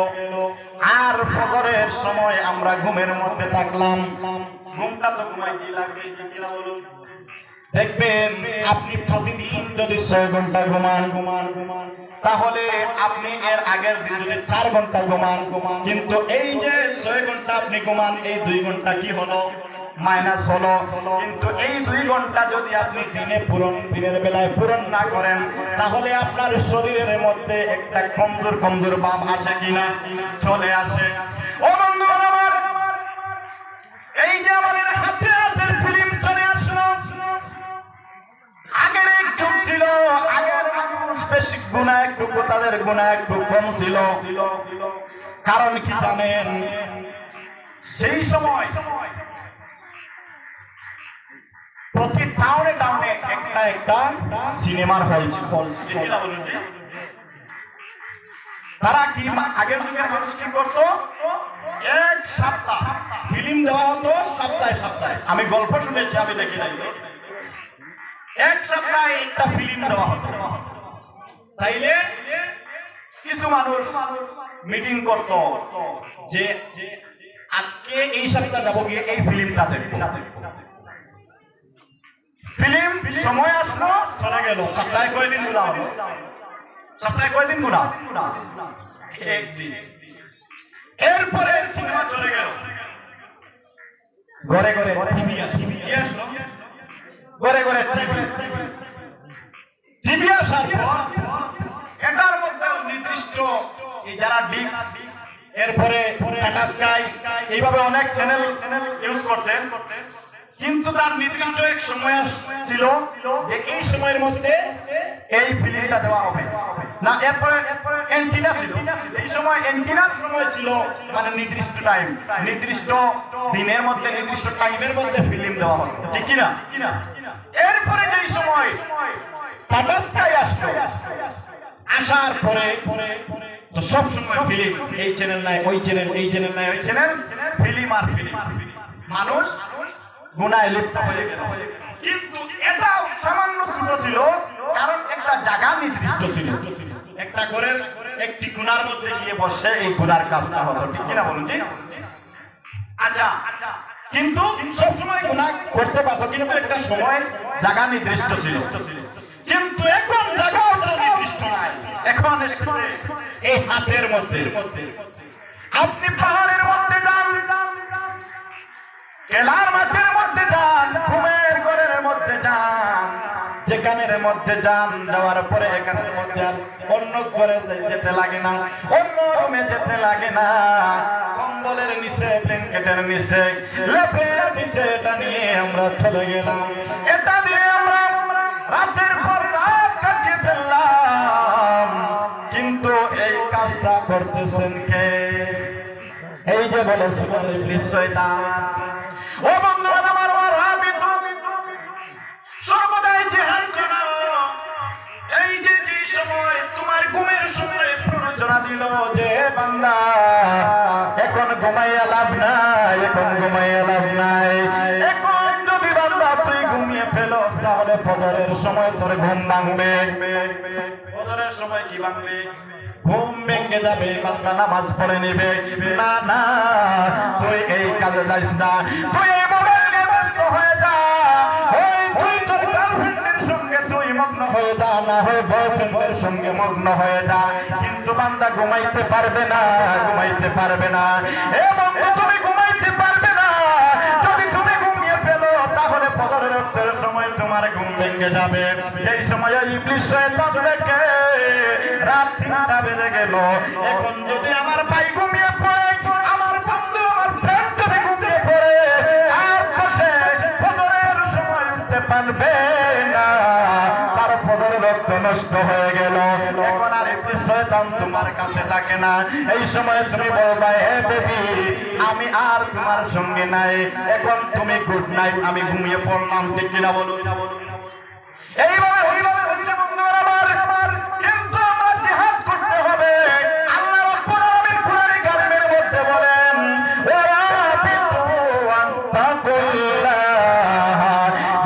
আর ফজরের সময় আমরা ঘুমের মধ্যে থাকলাম। ঘুমটা তো ঘুমাই কি লাগবে কিনা বলুন? দেখবেন আপনি প্রতিদিন যদি 6 ঘন্টা ঘুমান তাহলে আপনি এর আগের দিন যদি 4 ঘন্টা ঘুমান, কিন্তু এই যে 6 ঘন্টা আপনি ঘুমান, এই 2 ঘন্টা কি হলো? মাইনাস হলো। কিন্তু এই 2 ঘন্টা যদি আপনি দিনের বেলায় পূরণ না করেন তাহলে আপনার শরীরের মধ্যে একটা কমজোর ভাব আসে কিনা? চলে আসে। ও বন্ধু আমার, এই যে আমাদের হাতের ফিল্ম চলে আসলো, আগের এক যুগ ছিল, আগের মানুষ বেশি গুনাহ একটু, তাদের গুনাহ একটু কম ছিল। কারণ কি জানেন? সেই সময় প্রতি টাউনে একটা সিনেমার হল ছিল। তারা কি আগের যুগের মানুষ কি করতো? 1 সপ্তাহ ফিল্ম দেওয়া হতো, সপ্তাহে। আমি গল্প শুনেছি, আমি দেখি নাই। 1 সপ্তাহে একটা ফিল্ম দেওয়া হতো। তাইলে কিছু মানুষ মিটিং করত যে আজকে এই সপ্তাহ যাবো গিয়ে এই ফিল্মটা দেখবো। ফিল্ম সময় আসলো, চলে গেল। সপ্তাহে কয়দিন গুণা হলো? একদিন। এরপরে সিনেমা চলে গেল। ঘরে ঘরে টিভি আসলো, ঘরে ঘরে টিভি আসার পর এটার মধ্যে নির্দিষ্ট এই যারা ডিক্স, এরপরে টাটা স্কাই, এইভাবে অনেক চ্যানেল ইউজ করতেন, কিন্তু তার নির্দিষ্ট এক সময় ছিল যে এই সময়ের মধ্যে এই ফিল্মটা দেওয়া হবে না। এরপরে অ্যান্টিনা ছিল, এই সময় অ্যান্টিনার সময় ছিল মানে নির্দিষ্ট টাইম, নির্দিষ্ট দিনের মধ্যে নির্দিষ্ট টাইমের মধ্যে ফিল্ম দেওয়া হতো, ঠিক কিনা? এরপরে যেই সময় টাটা স্কাই আসলো, আসার পরে তো সব সময় ফিল্ম, এই চ্যানেল নাই ওই চ্যানেল, এই চ্যানেল নাই ওই চ্যানেল, ফিল্ম আর ফিল্ম, মানুষ গুনায় লিপ্ত হয়ে গেল। কিন্তু এটাও সামান্য ছোট ছিল, কারণ একটা জায়গা নির্দিষ্ট ছিল, একটা ঘরের একটি কোণার মধ্যে গিয়ে বসে এই গুনার কাজটা হতো, ঠিক কিনা বলুন? জি আচ্ছা, কিন্তু সবসময় গুনাহ করতে পারতো, কিন্তু একটা সময় জায়গা নির্দিষ্ট ছিল। কিন্তু এখন জায়গাও নির্দিষ্ট নাই, এখন এসেছে এই হাতের মধ্যে। আপনি পাহাড়ের মধ্যে যান, কেলার মাঠের মধ্যে যান, ঘুমের ঘরের মধ্যে যান, যেখানের মধ্যে যান, যাওয়ার পরে এখানের মধ্যে আর অন্য ঘরে যেতে লাগে না, অন্য রুমে যেতে লাগে না, কম্বলের নিচে, ব্ল্যাঙ্কেটের নিচে, লেপের নিচে এটা নিয়ে আমরা চলে গেলাম। এটা দিয়ে আমরা রাতের পর রাত কাটিয়ে ফেললাম। কিন্তু এই কাজটা করতেছেন কে? এই যে বলেছিলেন ইবলিস শয়তান। ও বন্ধুরা আমার, সর্বদাই জিহাদ করো। এই যে সময় তোমার ঘুমের সময় প্ররোচনা দিল যে বান্দা এখন ঘুমাইয়া লাভ নাই, এখন ঘুমাইয়া লাভ নাই, এখন যদি বান্দা তুই ঘুমিয়ে ফেলোস তাহলে ফজরের সময় তোর ঘুম ভাঙবে। ফজরের সময় কি ভাঙবে? ঘুম ভেঙে যাবে, বান্দা নামাজ পড়ে নেবে। না না, তুই এই কাজে যাইস না, তুই এই মোবাইল নিয়ে ব্যস্ত হয়ে যা, ওই তুই তোর গার্লফ্রেন্ডের সঙ্গে তুই মগ্ন হয়ে যা, না হয় বয়ফ্রেন্ডের সঙ্গে মগ্ন হয়ে যা। কিন্তু বান্দা ঘুমাইতে পারবে না, ঘুমাইতে পারবে না। এবং তুমি ঘুমাইতে পারবে না, যদি তুমি ঘুমিয়ে ফেলো তাহলে ফজরের রক্তের সময় তোমার ঘুম ভেঙে যাবে। এই সময় ইবলিস শয়তান দেখে রাত 3টা বেজে গেল, এখন যদি আমার ভাই ঘুমিয়ে পড়ে, আমার বন্ধু আমার ফ্রেন্ড যদি ঘুমিয়ে পড়ে আর বসে ফজরের সময় উঠতে পারবে না, তার ফজরের রক্ত নষ্ট হয়ে গেল। এখন আর ইবলিস শয়তান তোমার কাছে থাকে না। এই সময় তুমি বলবা, হে বেবি আমি আর তোমার সঙ্গে নাই, এখন তুমি গুড নাইট, আমি ঘুমিয়ে পড়লাম, ঠিক কিনা বলুন? এইভাবে ওইভাবে হচ্ছে বন্ধুরা আমার। কিন্তু আমরা জিহাদ করতে হবে। আল্লাহ রাব্বুল আলামিন কুরআনে কারীমের মধ্যে বলেন, ওয়ারাবিতু আনতাকুল্লাহ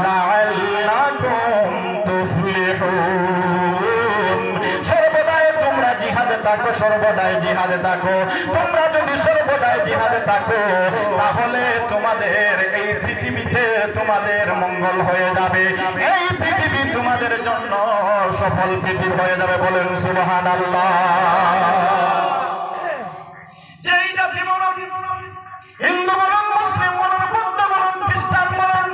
লাআল্লাকুম তুফলিহুন। সর্বদাই তোমরা জিহাদে থাকো, সর্বদাই জিহাদে থাকো। তোমরা যদি সর্বদাই জিহাদে থাকো তাহলে তোমাদের এই পৃথিবীতে তোমাদের মঙ্গল হয়ে যাবে, এই পৃথিবী তোমাদের জন্য সফল পৃথিবী হয়ে যাবে। বলেন সুবহানাল্লাহ। যেই জাতি বলুন, হিন্দু বলুন, মুসলিম বলুন, বৌদ্ধ বলুন, খ্রিস্টান বলুন,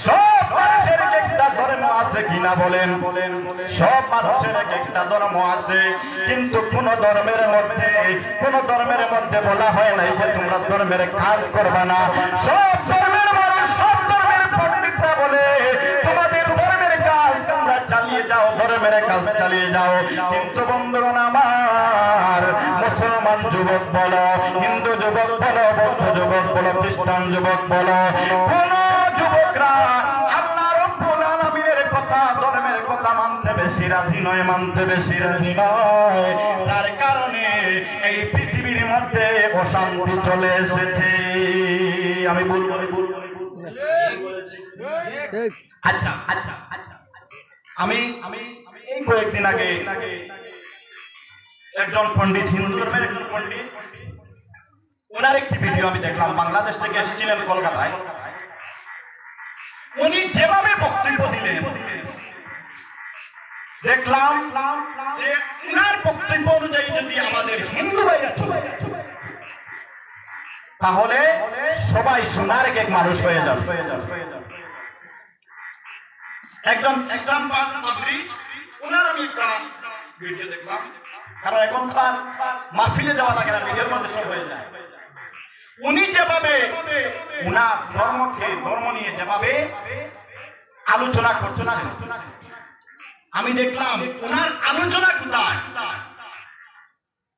সব মানুষের একটা ধর্ম আছে কিনা বলেন? সব মানুষের একটা ধর্ম আছে, কিন্তু কোন ধর্মের মধ্যে বলা হয় নাই যে তোমরা ধর্মের কাজ করবা না। সব ধর্মের মানুষ, সব ধর্মের পণ্ডিতরা বলে তোমাদের ধর্মের কাজ তোমরা চালিয়ে যাও, ধর্মের কাজ চালিয়ে যাও। কিন্তু বন্ধুগণ আমার, মুসলমান যুবক বলো, হিন্দু যুবক বলো, বৌদ্ধ যুবক বলো, খ্রিস্টান যুবক বলো, কোন যুবকরা আল্লাহ রাব্বুল আলামিনের কথা, ধর্মের কথা মানতে বেশি রাজি নয়, মানতে বেশি রাজি নয়। তার কারণে এই পৃথিবীর মধ্যে অশান্তি চলে এসেছে। আমি বলবো আচ্ছা আচ্ছা, আমি এই কয়েকদিন আগে একজন পণ্ডিত, হিন্দু ধর্মের একজন পণ্ডিত, ওনার একটি ভিডিও আমি দেখলাম, বাংলাদেশ থেকে এসেছিলেন কলকাতায়। উনি যেভাবে বক্তব্য দিলেন দেখলাম যে উনার বক্তব্য অনুযায়ী যদি আমাদের হিন্দু ভাইরা চলে, তাহলে সবাই সোনার কেক মানুষ হয়ে যাবে। একজন ইসলাম পাদ্রী, ওনার আমি একটা ভিডিও দেখলাম, কারণ এখনকার মাহফিলে যাওয়া লাগে না, ভিডিওর মধ্যে সব হয়ে যায়। উনি যেভাবে উনার ধর্ম নিয়ে যেভাবে আলোচনা করতেছেন, আমি দেখলাম উনার আলোচনা কোথায়,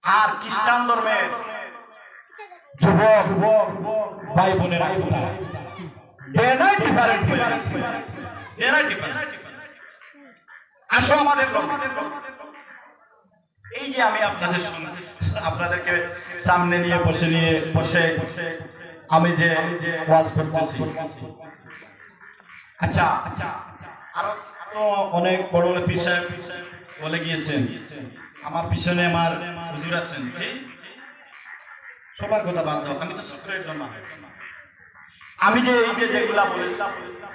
আর খ্রিস্টান ধর্মের যুবক ভাই বোনেরা কোথায়? আসো আমাদের এই যে আমি আপনাদেরকে সামনে নিয়ে বসে আমি যে ওয়াজ করতেছি, আচ্ছা আরো তো অনেক বড় বড় পীর সাহেব বলে গিয়েছেন, আমার পিছনে আমার হুজুর আছেন, সবার কথা বাদ দাও, আমি তো সক্রিয় জন্য আমি যে এই যে যেগুলা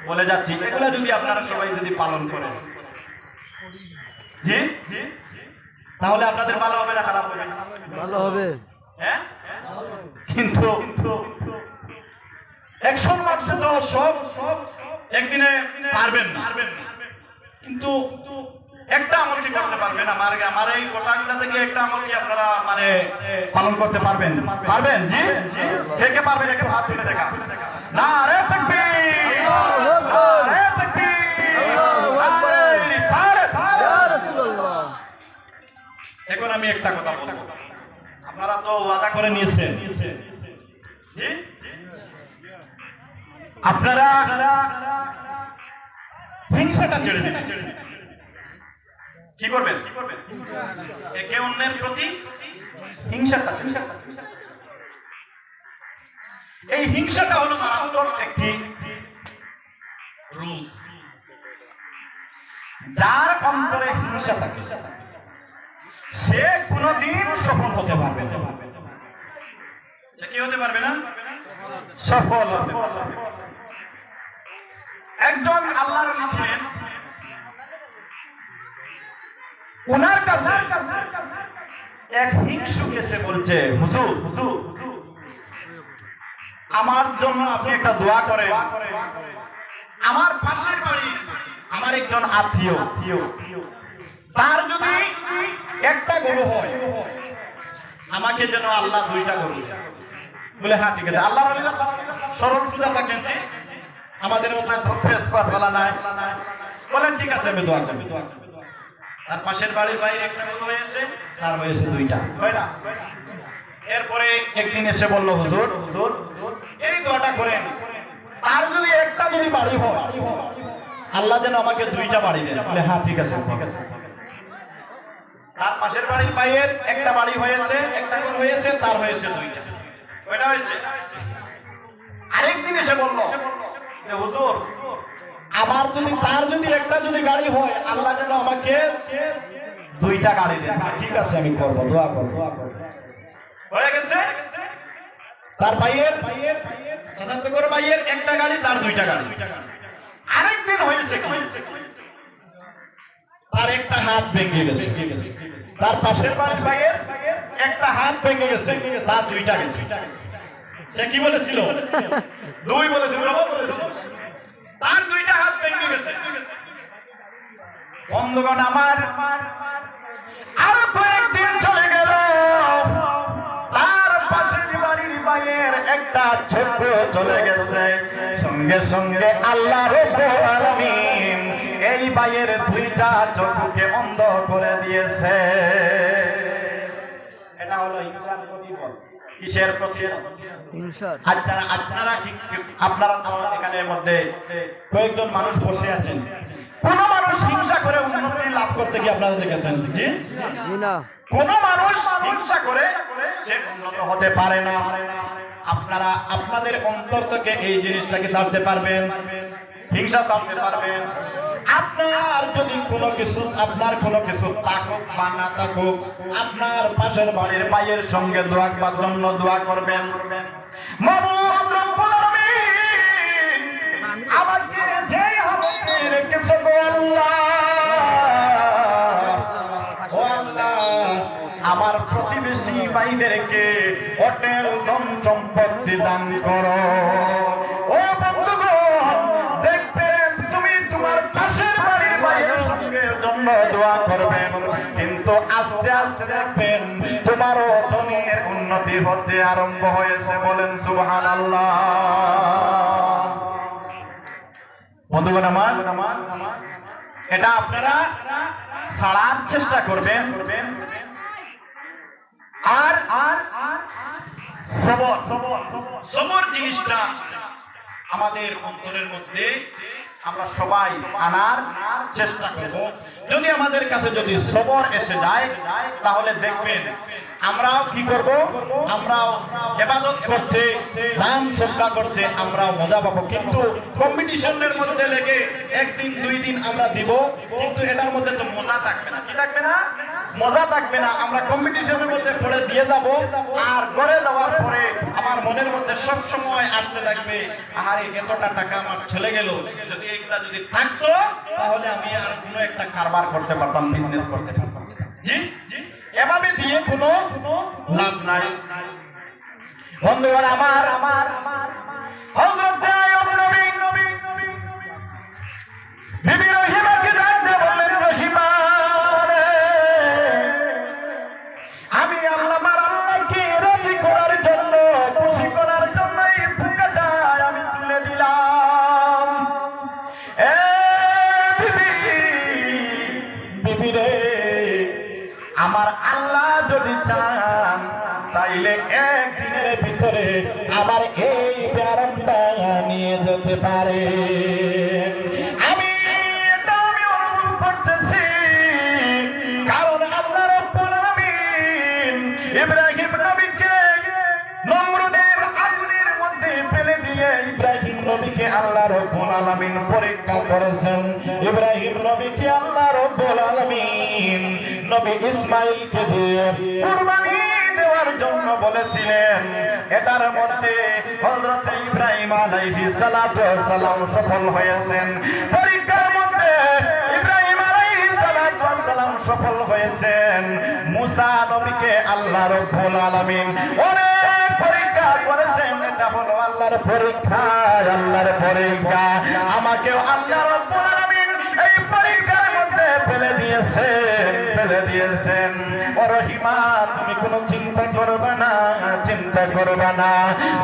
বলে যাচ্ছি, এগুলা যদি আপনারা সবাই যদি পালন করেন, জি তাহলে আপনাদের ভালো হবে না খারাপ হবে? ভালো হবে। হ্যাঁ, কিন্তু 100 মাত্র তো সব একদিনে পারবেন না, কিন্তু একটা আমল কি করতে পারবেন? আমার এই গোটাগুলা থেকে একটা আমল কি আপনারা মানে পালন করতে পারবেন? জি, কে কে পারবেন একটু হাত তুলে দেখা। নারে তাকবীর, নারে তাকবীর, নারে রিসালাত, ইয়া রাসূলুল্লাহ। এখন আমি একটা কথা বলবো, আপনারা তো ওয়াদা করে নিয়েছেন, জি আপনারা হিংসাটা ছেড়ে দিন। কি করবেন? একে অন্যের প্রতি হিংসাটা, এই হিংসাটা হলো মারাত্মক একটি রূপ। যার অন্তরে হিংসা থাকে সে কোনদিন সফল হতে পারবে না। সে কি হতে পারবে না? সফল হতে পারবে না। একজন আল্লাহর ওলি ছিলেন, ওনার কাছে এক হিংসুক এসে বলছে, হুজুর আমার জন্য আপনি একটা দোয়া করেন, আমার পাশের বাড়ি আমার একজন আত্মীয়, তার যদি একটা গরু হয়, আমাকে যেন আল্লাহ 2টা গরু। বলে হ্যাঁ ঠিক আছে। আল্লাহ সরল সোজা থাকেন, আমাদের মতো ফেলা নাই, বলেন ঠিক আছে আমি দোয়া করব। তার পাশের বাড়ির বাইরে একটা গরু হয়েছে, তার হয়েছে 2টা। এরপরে একদিন এসে বলল, হুজুর এই দোয়াটা করেন, তার যদি একটা যদি বাড়ি হয়, আল্লাহ যেন আমাকে 2টা বাড়ি দেন। বলে হ্যাঁ ঠিক আছে। তার পাশের বাড়ির বাইরের একটা বাড়ি হয়েছে, একটা ঘর হয়েছে, তার হয়েছে 2টা। কয়টা হয়েছে? আরেকদিন এসে বলল, হুজুর আমার যদি তার যদি একটা যদি গাড়ি হয়, আল্লাহ যেন আমাকে 2টা গাড়ি দেন। ঠিক আছে আমি করবো, দোয়া করবো। হয়ে গেছে। তার ভাইয়ের চাচাতো করে ভাইয়ের একটা গাড়ি, তার 2টা গাড়ি। আরেকদিন হয়েছে তার একটা হাত ভেঙে গেছে, তার পাশের বাড়ির ভাইয়ের একটা হাত ভেঙে গেছে, তার 2টা গেছে। সে কি বলেছিল? 2 বলেছিল, তার 2টা হাত ভেঙে গেছে। বন্ধুগণ আমার, আরো কয়েকদিন চলে গেল, তার পাশের বাড়ির ভাইয়ের একটা চক্ষু চলে গেছে। সঙ্গে সঙ্গে আল্লাহ রাব্বুল আলামিন এই ভাইয়ের 2টা চক্ষুকে অন্ধ করে দিয়েছে। এটা হলো হিংসার প্রতিফল। কিসের প্রতিফল? হিংসার। আপনারা তো এখানের মধ্যে কয়েকজন মানুষ বসে আছেন, কোন মানুষ হিংসা করে উন্নতি লাভ করতে গিয়ে আপনারা দেখেছেন? জি না। কোন মানুষ হিংসা করে সে উন্নত হতে পারে না। আপনারা আপনাদের অন্তর থেকে এই জিনিসটাকে ছাড়তে পারবেন, হিংসা ছাড়তে পারবেন। আপনার যদি কোনো কিছু থাকুক বা না থাকুক, আপনার পাশের বাড়ির ভাইয়ের সঙ্গে দোয়া করার জন্য দোয়া করবেন। মাবুদ রব্বুল আলামিন আমাকে যেই হাতে রেখেছো গো আল্লাহ, ও আল্লাহ আমার প্রতিবেশী ভাইদেরকে হোটেল ধন সম্পত্তি দান করো। ও বন্ধুগণ, দেখবেন তুমি তোমার পাশের বাড়ির ভাইয়ের সঙ্গে জন্য দোয়া করবেন, কিন্তু আস্তে আস্তে দেখবেন তোমারও ধনের উন্নতি হতে আরম্ভ হয়েছে। বলেন সুবহানাল্লাহ। বন্ধুগণ আমার, এটা আপনারা ছাড়ার চেষ্টা করবেন। আর সবর জিনিসটা আমাদের অন্তরের মধ্যে আমরা সবাই আনার চেষ্টা করব। যদি আমাদের কাছে যদি সবর এসে যায়, তাহলে দেখবেন আমরাও কি করব, আমরাও ইবাদত করতে, দান সদকা করতে আমরাও মজা পাবো। কিন্তু কম্পিটিশনের মধ্যে লেগে একদিন দুই দিন আমরা দিব, কিন্তু এটার মধ্যে তো মজা থাকবে না। কি থাকবে না? মজা থাকবে না। আমরা কম্পিটিশনের মধ্যে পড়ে দিয়ে যাব, আর ঘরে যাওয়ার পরে আমার মনের মধ্যে সব সময় আসতে থাকবে, আরে এতটা টাকা আমার চলে গেল, যদি এইগুলা যদি থাকতো তাহলে আমি আর কোনো একটা কারবার করতে পারতাম, বিজনেস করতে পারতাম। জি, এভাবে দিয়ে কোনো লাভ নাই। বন্ধুগণ আমার, হযরত আইয়ুব নবী বিবি রহিমাকে ডাক দিয়ে বললেন, রহিমা রে, আমি আল্লাহকে রাজি করার জন্য, খুশি করার জন্য এই পোকাটা আমি তুলে দিলাম। এ বিবি রে, আমার আল্লাহ যদি চান তাইলে একদিনের ভিতরে আমার এই ব্যায়ামটা নিয়ে যেতে পারে। আমি অনুভব করতেছি, কারণ আল্লাহ রাব্বুল আলামিন ইব্রাহিম নবীকে নমরুদের আগুনের মধ্যে ফেলে দিয়ে ইব্রাহিম নবীকে আল্লাহ রাব্বুল আলামিন পরীক্ষা করেছেন। ইব্রাহিম নবীকে আল্লাহ রাব্বুল আলামিন নবী ইসমাঈলকে দিয়ে কুরবানি দেওয়ার জন্য বলেছিলেন। এটার মধ্যে হযরত ইব্রাহিম আলাইহিস সালাতু ওয়াস সালাম সফল হয়েছেন। পরীক্ষার মধ্যে ইব্রাহিম আলাইহিস সালাতু ওয়াস সালাম সফল হয়েছেন। মুসা নবীকে আল্লাহ রাব্বুল আলামিন অনেক পরীক্ষা করেছেন। এটা হলো আল্লাহর পরীক্ষা, আল্লাহর পরীক্ষা। আমাকেও আল্লাহ রাব্বুল আলামিন এই পরীক্ষার মধ্যে ফেলে দিয়েছেন। ও রহিমা, তুমি কোনো চিন্তা করবে না, চিন্তা করবে না।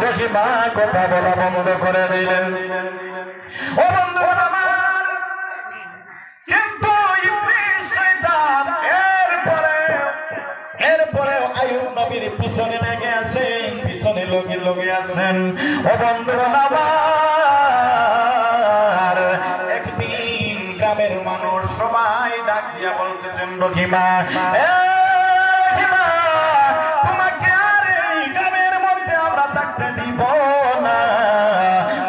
রহিমা কথা বলা বন্ধ করে দিলেন। ও বন্ধুগণ আমার, কিন্তু ইবলিস শয়তান এরপরে আইয়ুব নবীর পিছনে লেগে আছেন, পিছনে লগে আছেন। ও বন্ধুগণ আমার, একদিন গ্রামের মানুষ সবাই ডাক দিয়া বলতেছেন, রহিমা, তোমাকে আর এই গ্রামের মধ্যে আমরা থাকতে দিব না।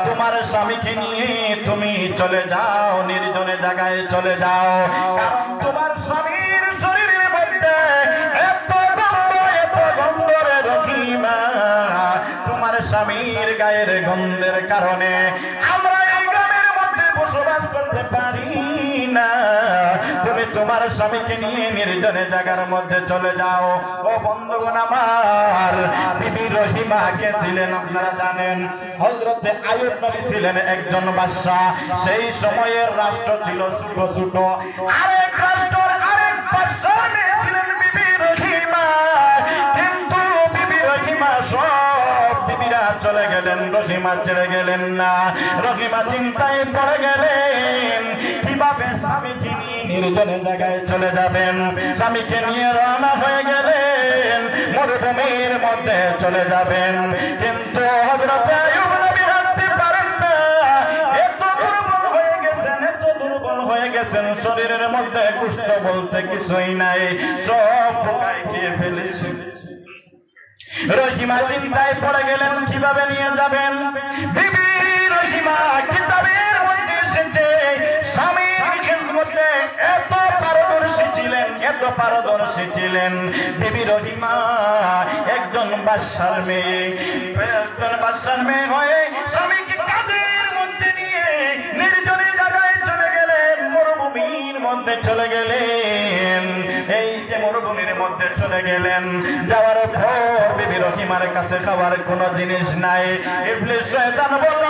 তোমার স্বামীকে নিয়ে তুমি চলে যাও, নির্জনে জায়গায় চলে যাও। কারণ তোমার স্বামীর শরীরের মধ্যে এত গন্ধ রে রহিমা, তোমার স্বামীর গায়ের গন্ধের কারণে আমরা এই গ্রামের মধ্যে বসবাস করতে পারি না। তুমি তোমার স্বামীকে নিয়ে নির্জনে জায়গার মধ্যে চলে যাও। ও বন্ধুগণ আমার, বিবি রহিমা কে ছিলেন আপনারা জানেন। হযরত আইয়ুব নবী ছিলেন একজন বাদশা। সেই সময়ের রাষ্ট্র ছিল ছোট ছোট। আরেক বাদশার মেয়ে ছিলেন বিবি রহিমা। কিন্তু বিবি রহিমা সব বিবিরা চলে গেলেন, রহিমা ছেড়ে গেলেন না। রহিমা চিন্তায় পড়ে গেলেন, কিভাবে স্বামীকে নিয়ে নির্জনে জায়গায় চলে যাবেন। স্বামীকে নিয়ে রওনা হয়ে গেলেন, মরুভূমির মধ্যে চলে যাবেন। কিন্তু হযরত আইয়ুব নবী হাঁটতে পারেন না, এত দুর্বল হয়ে গেছেন, শরীরের মধ্যে কুষ্ঠ বলতে কিছুই নাই, সব পোকায় খেয়ে ফেলেছে। রহিমা চিন্তায় পড়ে গেলেন, কিভাবে নিয়ে যাবেন। বিবি রহিমা কিতাবের মধ্যে এসেছে, স্বামীর খিদমতে এত পারদর্শী ছিলেন বিবি রহিমা। একজন বাদশার মেয়ে হয়ে স্বামীকে কাঁধের মধ্যে নিয়ে নির্জনে জায়গায় চলে গেলেন, মরুভূমির মধ্যে চলে গেলেন। এই যে মরুভূমি মরুভূমির মধ্যে চলে গেলেন। যাওয়ার পর বিবি রহিমার কাছে খাবার কোনো জিনিস নাই। ইবলিস শয়তান বলল,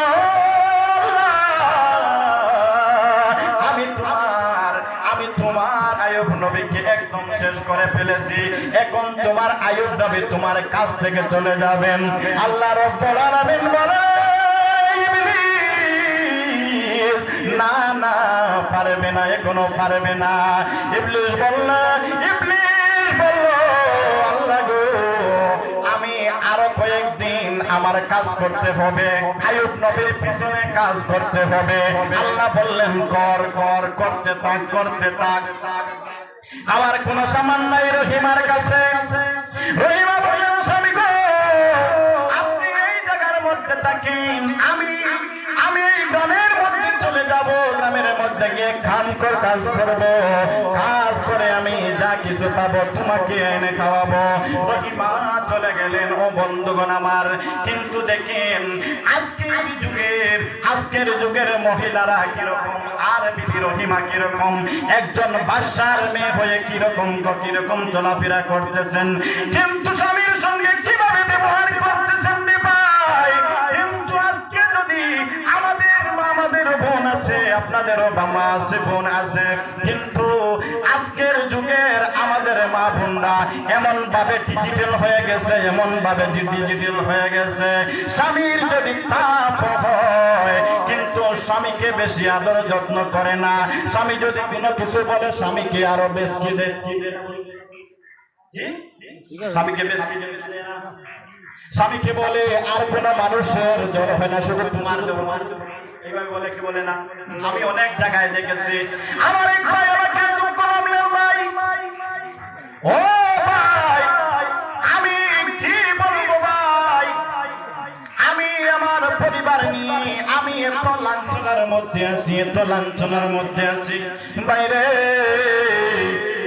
আমি তোমার আইয়ুব নবীকে একদম শেষ করে ফেলেছি। এখন তোমার আইয়ুব নবী তোমার কাছ থেকে চলে যাবেন। আল্লাহ রাব্বুল আলামিন বলে, ইবলিস না না, পারবে না, এখনো পারবে না। ইবলিস বলল, আল্লাহ গো, আমি আরো কয়েকদিন আমার কাজ করতে হবে, আইয়ুব নবীর পিছনে কাজ করতে হবে। আল্লাহ বললেন, করতে থাক। আমার কোন সামান নাই রহিমার কাছে। রহিমা বললেন, স্বামী গো, আপনি এই জায়গার মধ্যে থাকেন, আমি এই গ্রামের মধ্যে চলে যাব, গ্রামের মধ্যে গিয়ে কাজ করব, কাজ করে আমি যা কিছু পাবো তোমাকে এনে খাওয়াবো। রহিমা চলে গেলেন। ও বন্ধুগণ আমার, কিন্তু দেখেন আজকের যুগের মহিলারা কিরকম, আর বিবি রহিমা কিরকম, একজন বাদশার মেয়ে হয়ে কিরকম চলাফেরা করতেছেন, কিন্তু স্বামীর সঙ্গে কিভাবে ব্যবহার করতেছেন রে ভাই। কিন্তু আজকে যদি আমাদের বোন আছে, আপনাদেরও মা আছে, বোন আছে, কিন্তু আজকের যুগের আমাদের মা বোনরা এমন ভাবে ডিজিটাল হয়ে গেছে, স্বামীর যদি তাপ হয় কিন্তু স্বামীকে বেশি আদর যত্ন করে না। স্বামী যদি কোনো কিছু বলে স্বামীকে আরো বেশি স্বামীকে বলে, আর কোন মানুষের জ্বর হয় না, শুধু তোমার এইভাবে বলে, কি বলে না। আমি অনেক জায়গায় দেখেছি। আমার এক ভাই আমাকে দুঃখ লাগলেন, ভাই ও ভাই, আমি কি বলবো ভাই, আমি আমার পরিবার নিয়ে আমি এত লাঞ্ছনার মধ্যে আছি বাইরে।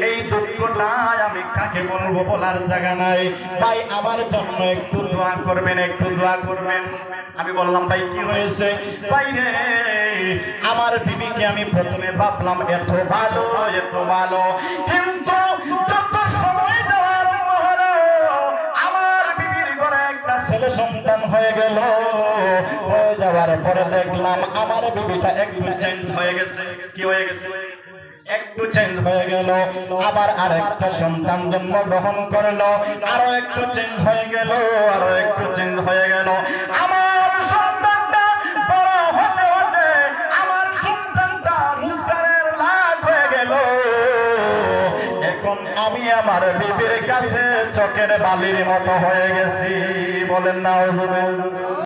এই দুঃখটাই আমি কাকে বলবো, বলার জায়গা নাই। ভাই আমার জন্য একটু দোয়া করবেন। আমি বললাম, ভাই কি হয়েছে? বাইরে আমার বিবিকে আমি প্রথমে ভাবলাম এত ভালো, কিন্তু যত সময় যাওয়ার হলো আমার বিবির ঘরে একটা ছেলে সন্তান হয়ে গেল। হয়ে যাওয়ার পরে দেখলাম আমার বিবিটা একটু চেঞ্জ হয়ে গেছে। কি হয়ে গেছে? একটু চেঞ্জ হয়ে গেল। আবার আরেকটা সন্তান জন্মগ্রহণ করলো, আরো একটু চেঞ্জ হয়ে গেল। আমার সন্তানটা বড় হতে আমার সন্তানটা রোজগারের লাখ হয়ে গেল। এখন আমি আমার বিবির কাছে চোখের বালির মতো হয়ে গেছি। বলেন না?